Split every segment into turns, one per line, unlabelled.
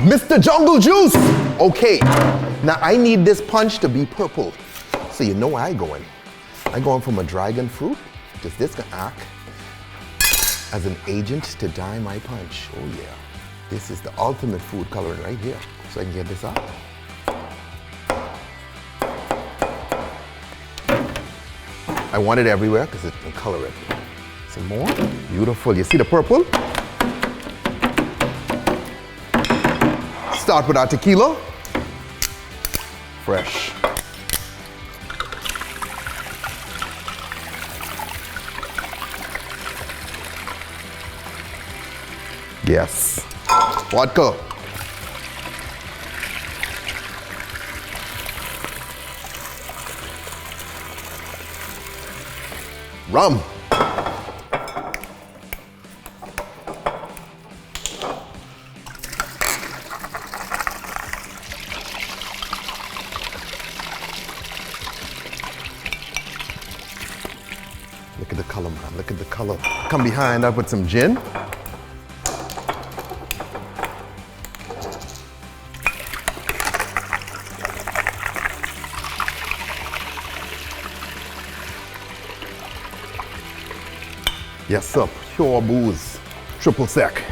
Mr. Jungle Juice. Okay, now I need this punch to be purple. So you know where I going. I going from a dragon fruit, because this can act as an agent to dye my punch. Oh yeah, this is the ultimate food coloring right here. So I can get this out. I want it everywhere because it can color it. Some more, beautiful. You see the purple? Start with our tequila. Fresh. Yes. Vodka. Rum. Look at the color, man. Look at the color. Come behind up with some gin. Yes, sir. Pure booze. Triple sec.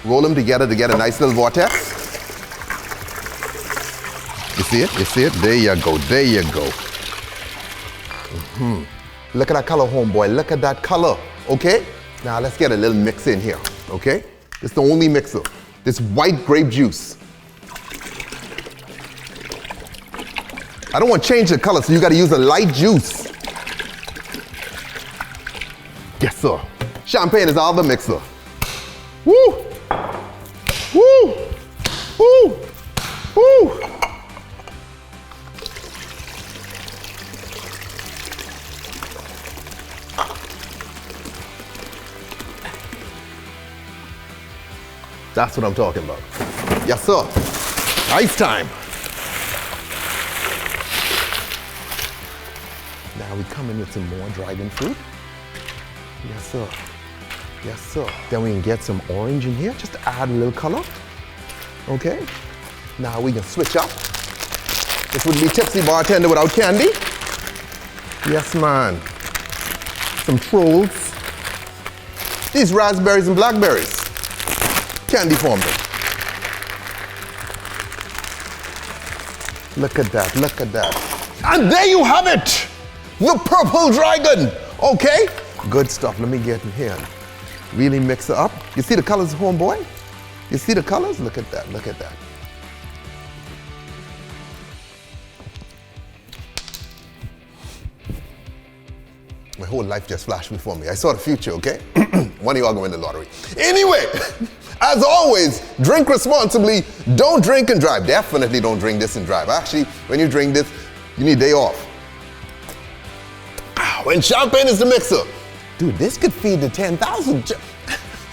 Roll them together to get a nice little vortex. You see it? You see it? There you go. There you go. Look at that color, homeboy. Look at that color. Okay? Now let's get a little mix in here. Okay? It's the only mixer. This white grape juice. I don't want to change the color, so you got to use a light juice. Yes, sir. Champagne is all the mixer. Woo! Woo! Woo! Woo! That's what I'm talking about. Yes, sir. Ice time. Now we come in with some more dragon fruit. Yes, sir. Yes, sir. Then we can get some orange in here just to add a little color. Okay. Now we can switch up. This would be Tipsy Bartender without candy. Yes, man. Some trolls. These raspberries and blackberries. Candy form them. Look at that, look at that. And there you have it! The purple dragon, okay? Good stuff, let me get in here. Really mix it up. You see the colors, homeboy? You see the colors? Look at that, look at that. My whole life just flashed before me. I saw the future, okay? One of y'all going to win the lottery. Anyway, as always, drink responsibly. Don't drink and drive. Definitely don't drink this and drive. Actually, when you drink this, you need a day off. When champagne is the mixer. Dude, this could feed the 10,000.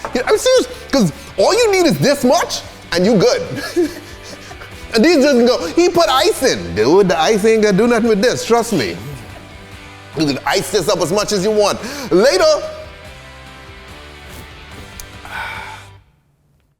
I'm serious, because all you need is this much, and you good. And these doesn't go, he put ice in. Dude, the ice ain't gonna do nothing with this, trust me. You can ice this up as much as you want. Later,